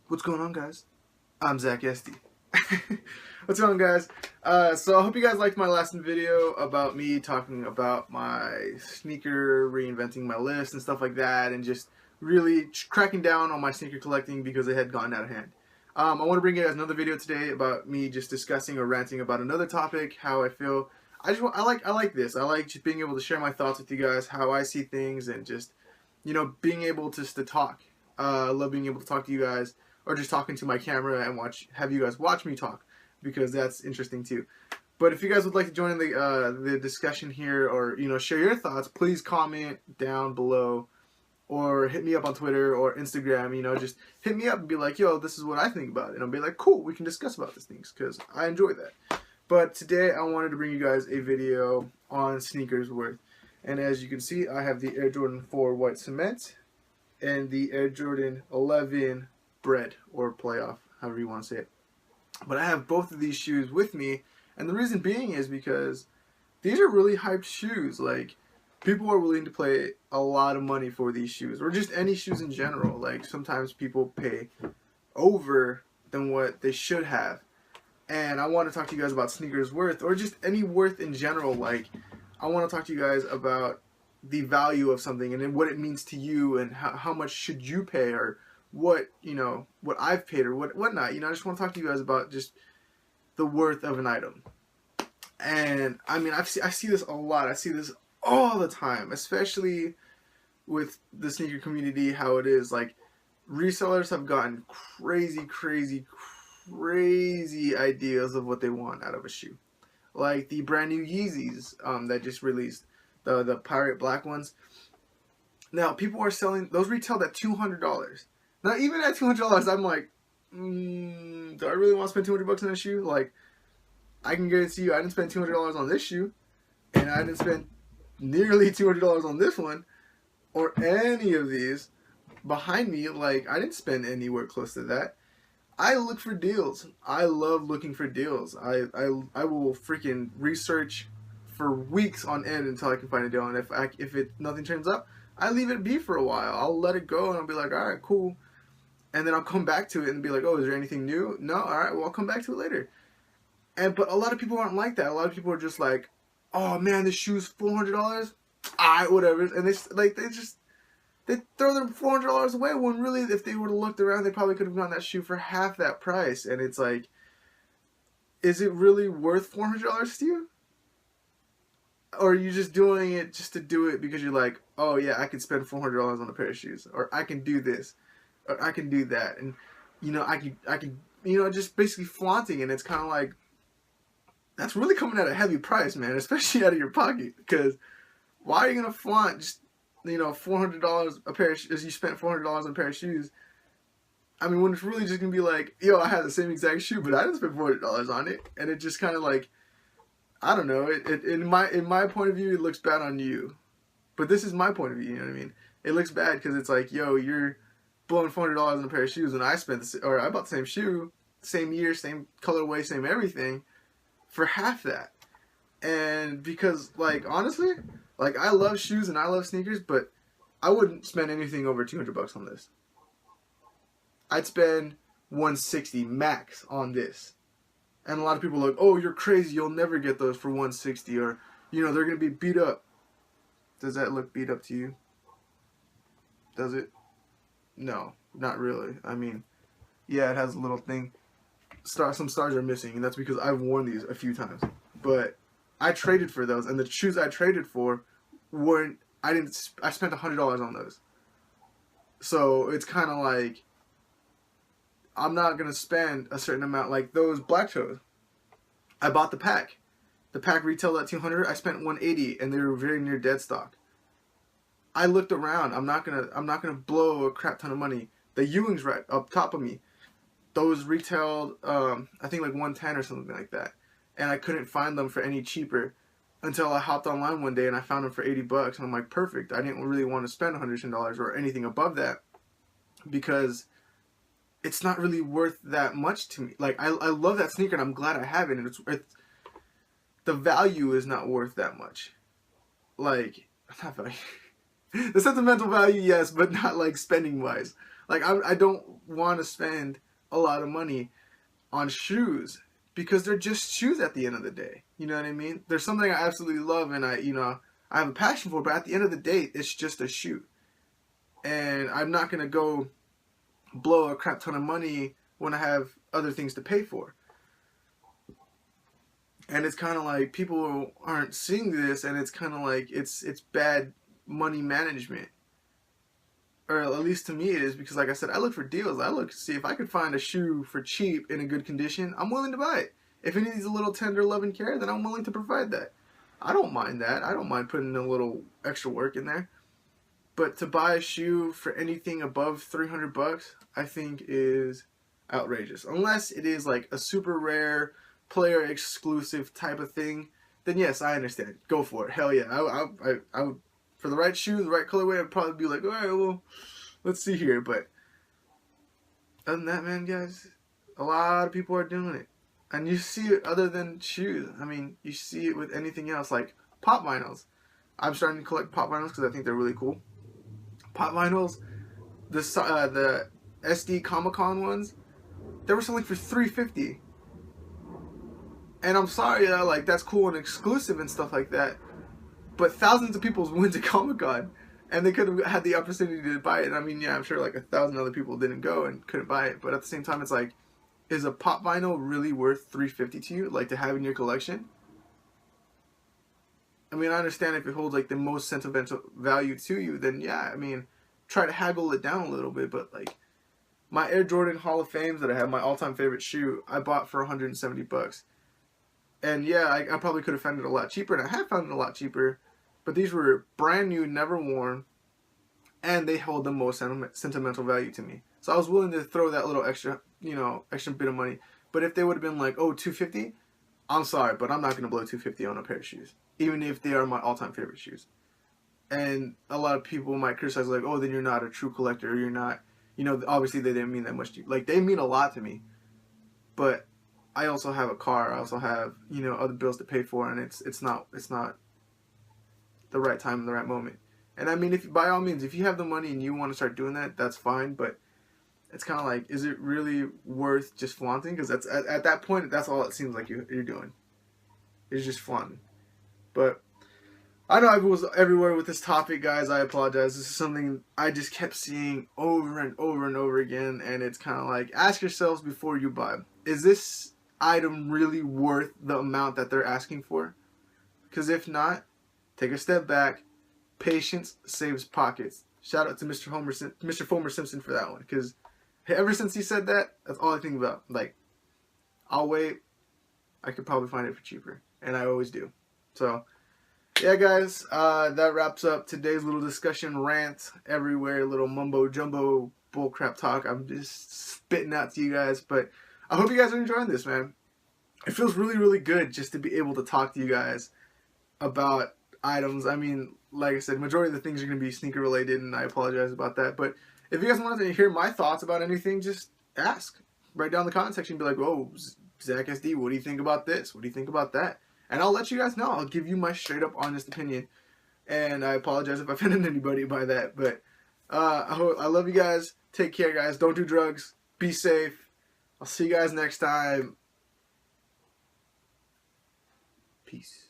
What's going on, guys? I'm Zach Esty. What's going on, guys? So I hope you guys liked my last video about me talking about my sneaker, reinventing my list and stuff like that, and just really cracking down on my sneaker collecting because it had gotten out of hand. I want to bring you guys another video today about me just discussing or ranting about another topic, how I feel. I like this. I like just being able to share my thoughts with you guys, how I see things, and just being able to talk. I love being able to talk to you guys, or just talking to my camera and have you guys watch me talk, because that's interesting too. But if you guys would like to join in the discussion here, or share your thoughts, please comment down below, or hit me up on Twitter or Instagram. Just hit me up and be like, yo, this is what I think about it, and I'll be like, cool, we can discuss about these things, because I enjoy that. But today I wanted to bring you guys a video on sneakers worth. And as you can see, I have the Air Jordan 4 white cement and the Air Jordan 11 bread, or playoff, however you want to say it. But I have both of these shoes with me, and the reason being is because these are really hyped shoes. Like, people are willing to pay a lot of money for these shoes, or just any shoes in general. Like, sometimes people pay over than what they should have. And I want to talk to you guys about sneakers worth, or just any worth in general. Like, I want to talk to you guys about the value of something, and then what it means to you, and how much should you pay, or what I've paid, or whatnot. I just want to talk to you guys about just the worth of an item. And I mean, I see this a lot. I see this all the time, especially with the sneaker community. How it is, like, resellers have gotten crazy ideas of what they want out of a shoe. Like the brand new Yeezys that just released, the pirate black ones. Now people are selling those, retailed at $200. Now even at $200, I'm like, do I really want to spend $200 on a shoe? Like, I can guarantee you, I didn't spend $200 on this shoe, and I didn't spend nearly $200 on this one, or any of these behind me. Like, I didn't spend anywhere close to that. I look for deals. I love looking for deals. I will freaking research for weeks on end until I can find a deal. And if nothing turns up, I leave it be for a while. I'll let it go, and I'll be like, all right, cool. And then I'll come back to it and be like, oh, is there anything new? No, all right, well, I'll come back to it later. But a lot of people aren't like that. A lot of people are just like, oh man, this shoe's $400. All right, whatever. And they throw their $400 away, when really, if they would have looked around, they probably could have gotten that shoe for half that price. And it's like, is it really worth $400 to you? Or are you just doing it just to do it because you're like, oh yeah, I could spend $400 on a pair of shoes, or I can do this, or I can do that, and I can just basically flaunting. And it's kind of like, that's really coming at a heavy price, man, especially out of your pocket. Because why are you gonna flaunt just $400 a pair of shoes? You spent $400 on a pair of shoes. I mean, when it's really just gonna be like, yo, I had the same exact shoe, but I didn't spend $400 on it. And it just kind of like, I don't know. In my point of view, it looks bad on you. But this is my point of view. You know what I mean? It looks bad because it's like, yo, you're blowing $400 on a pair of shoes, and I bought the same shoe, same year, same colorway, same everything, for half that. And because, like, honestly, like, I love shoes and I love sneakers, but I wouldn't spend anything over $200 on this. I'd spend $160 max on this. And a lot of people are like, oh, you're crazy, you'll never get those for $160, or, they're going to be beat up. Does that look beat up to you? Does it? No, not really. I mean, yeah, it has a little thing. Some stars are missing, and that's because I've worn these a few times. But I traded for those, and the shoes I traded for weren't, I spent $100 on those. So it's kind of like, I'm not going to spend a certain amount. Like those black toes, I bought the pack. The pack retailed at $200. I spent $180, and they were very near dead stock. I looked around. I'm not gonna blow a crap ton of money. The Ewings right up top of me, those retailed I think like $110 or something like that, and I couldn't find them for any cheaper until I hopped online one day and I found them for $80, and I'm like, perfect. I didn't really want to spend $110 or anything above that, because it's not really worth that much to me. Like, I love that sneaker, and I'm glad I have it, and it's the value is not worth that much. Like, not value. The sentimental value, yes, but not like spending wise. Like I don't want to spend a lot of money on shoes because they're just shoes at the end of the day. You know what I mean? There's something I absolutely love and I have a passion for, but at the end of the day, it's just a shoe. And I'm not gonna go blow a crap ton of money when I have other things to pay for. And it's kind of like people aren't seeing this, and it's kind of like it's bad money management, or at least to me it is, because like I said, I look for deals. I look to see if I could find a shoe for cheap in a good condition. I'm willing to buy it. If it needs a little tender love and care, then I'm willing to provide that. I don't mind that. I don't mind putting a little extra work in there. But to buy a shoe for anything above $300, I think is outrageous. Unless it is like a super rare player exclusive type of thing, then yes, I understand. Go for it. Hell yeah. I would, for the right shoe, the right colorway, I'd probably be like, all right, well, let's see here. But other than that, man, guys, a lot of people are doing it. And you see it other than shoes. I mean, you see it with anything else, like pop vinyls. I'm starting to collect pop vinyls because I think they're really cool. Pop vinyls, the SD Comic-Con ones, they were selling for $350. And I'm sorry, like that's cool and exclusive and stuff like that, but thousands of people went to Comic-Con and they could have had the opportunity to buy it. And I mean, yeah, I'm sure like 1,000 other people didn't go and couldn't buy it, but at the same time, it's like, is a pop vinyl really worth $350 to you, like to have in your collection? I mean, I understand if it holds like the most sentimental value to you, then yeah, I mean, try to haggle it down a little bit. But like my Air Jordan Hall of Fames that I have, my all-time favorite shoe, I bought for $170. And yeah, I probably could have found it a lot cheaper, and I have found it a lot cheaper. But these were brand new, never worn, and they hold the most sentimental value to me. So I was willing to throw that little extra, extra bit of money. But if they would have been like, oh, $250, I'm sorry, but I'm not going to blow $250 on a pair of shoes, even if they are my all-time favorite shoes. And a lot of people might criticize, like, oh, then you're not a true collector, or you're not, obviously they didn't mean that much to you. Like, they mean a lot to me, but I also have a car. I also have, other bills to pay for, and it's not the right time and the right moment. And I mean, if by all means, if you have the money and you want to start doing that, that's fine. But it's kind of like, is it really worth just flaunting? Because that's at that point, that's all it seems like you're doing. It's just flaunting. But I know I was everywhere with this topic, guys. I apologize. This is something I just kept seeing over and over and over again, and it's kind of like, ask yourselves before you buy. Is this item really worth the amount that they're asking for? Because if not, take a step back. Patience saves pockets. Shout out to Mr. Homer Simpson for that one, because ever since he said that, that's all I think about. Like, I'll wait. I could probably find it for cheaper, and I always do. So yeah, guys, that wraps up today's little discussion rant everywhere, little mumbo jumbo bullcrap talk I'm just spitting out to you guys. But I hope you guys are enjoying this, man. It feels really, really good just to be able to talk to you guys about items. I mean, like I said, majority of the things are going to be sneaker related, and I apologize about that. But if you guys wanted to hear my thoughts about anything, just ask. Write down in the comment section and be like, oh, Zach SD, what do you think about this? What do you think about that? And I'll let you guys know. I'll give you my straight up honest opinion. And I apologize if I offended anybody by that. But I love you guys. Take care, guys. Don't do drugs. Be safe. I'll see you guys next time. Peace.